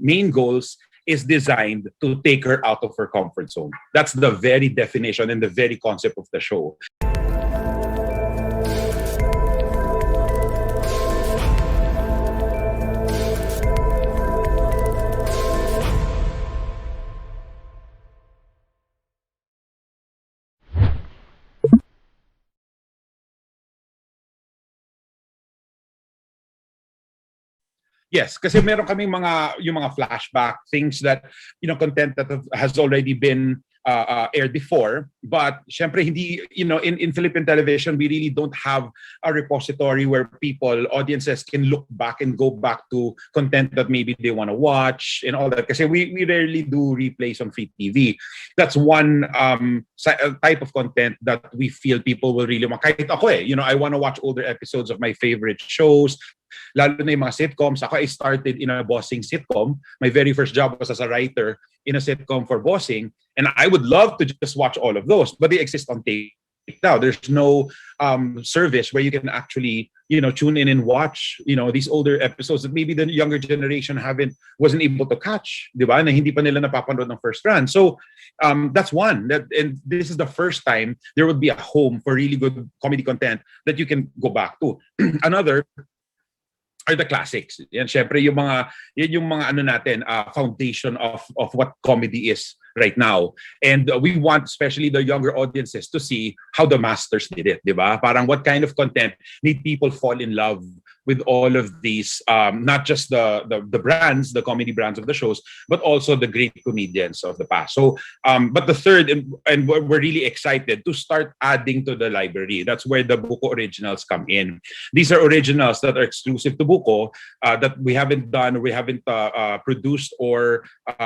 Main Goals is designed to take her out of her comfort zone. That's the very definition and the very concept of the show. Yes, kasi meron kaming yung mga flashback things that content that has already been aired before, but syempre hindi in Philippine television we really don't have a repository where audiences can look back and go back to content that maybe they want to watch and all that, kasi we rarely do replays on free TV. That's one type of content that we feel people will really want. Kahit ako I want to watch older episodes of my favorite shows, lalo na yung mga sitcoms. I started in a bossing sitcom. My very first job was as a writer in a sitcom for bossing, and I would love to just watch all of those, but they exist on tape now. There's no service where you can actually tune in and watch these older episodes that maybe the younger generation wasn't able to catch, di ba? Na hindi pa nila napapanood ng first run. So that's one, and this is the first time there would be a home for really good comedy content that you can go back to. Another are the classics. Yan, syempre yung mga foundation of what comedy is right now. And we want especially the younger audiences to see how the masters did it, di ba? Parang what kind of content made people fall in love with all of these, not just the brands, the comedy brands of the shows, but also the great comedians of the past. So, but the third, and we're really excited to start adding to the library. That's where the Buko originals come in. These are originals that are exclusive to Buko, that we haven't done, we haven't produced or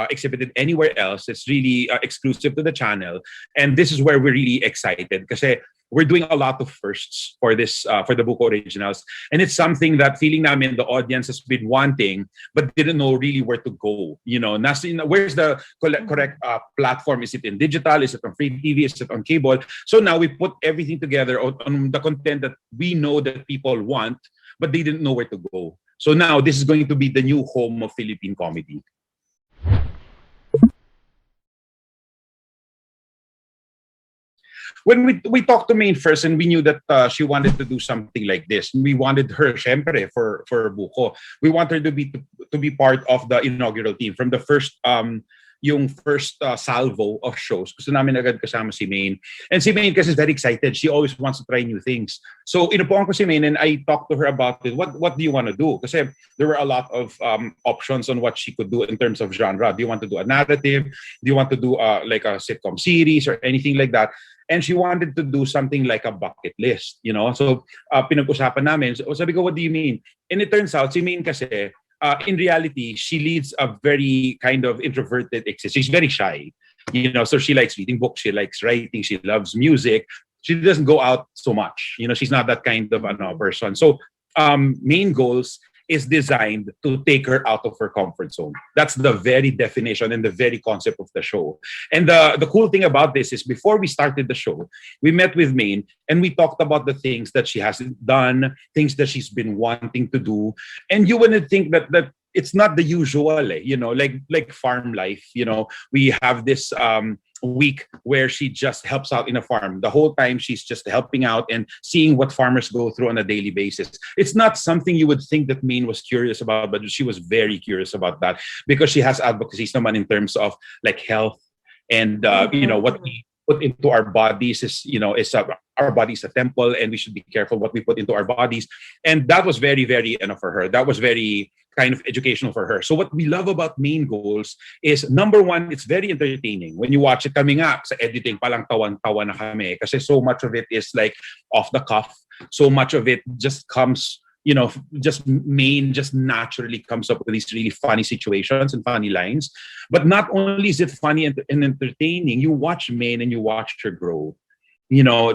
exhibited anywhere else. It's really exclusive to the channel. And this is where we're really excited, kasi we're doing a lot of firsts for this, for the Buko originals, and it's something that feeling namin the audience has been wanting, but didn't know really where to go. Where's the correct platform? Is it in digital? Is it on free TV? Is it on cable? So now we put everything together on the content that we know that people want, but they didn't know where to go. So now this is going to be the new home of Philippine comedy. When we talked to Maine first, and we knew that she wanted to do something like this, we wanted her, syempre, for Buko. We want her to be part of the inaugural team from the first yung first salvo of shows. Gusto namin agad kasama si Maine. And si Maine kasi is very excited. She always wants to try new things. So inupuan ko si Maine and I talked to her about it. What do you want to do? Kasi there were a lot of options on what she could do in terms of genre. Do you want to do a narrative? Do you want to do like a sitcom series or anything like that? And she wanted to do something like a bucket list, So pinag-usapan namin. So sabi ko, what do you mean? And it turns out, si Maine kasi, in reality, she leads a very kind of introverted existence. She's very shy, so she likes reading books, she likes writing, she loves music. She doesn't go out so much. She's not that kind of person. So Main Goals is designed to take her out of her comfort zone. That's the very definition and the very concept of the show. And the cool thing about this is before we started the show, we met with Maine and we talked about the things that she hasn't done, things that she's been wanting to do. And you wouldn't think that it's not the usual, like farm life. We have this week where she just helps out in a farm. The whole time she's just helping out and seeing what farmers go through on a daily basis. It's not something you would think that Maine was curious about, but she was very curious about that because she has advocacies naman in terms of like health and what we put into our bodies is our body is a temple and we should be careful what we put into our bodies. And that was very, very enough for her. That was very kind of educational for her. So what we love about Main Goals is, number one, it's very entertaining. When you watch it, kami nga sa editing palang tawan-tawa na kami kasi so much of it is like off the cuff. So much of it just comes, just naturally comes up with these really funny situations and funny lines. But not only is it funny and entertaining, you watch Maine and you watch her grow.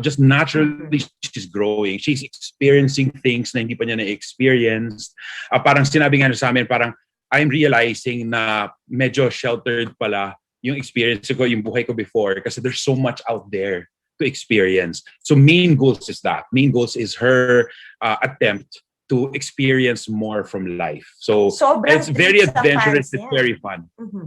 Just naturally she's growing. She's experiencing things na hindi pa niya na-experience. Parang sinabi nga sa amin, parang I'm realizing na medyo sheltered pala yung experience ko, yung buhay ko before kasi there's so much out there to experience. So Main Goals is that. Main Goals is her attempt to experience more from life. So Sobrang it's very treat sa adventurous. fans It's niya. very fun. Mhm.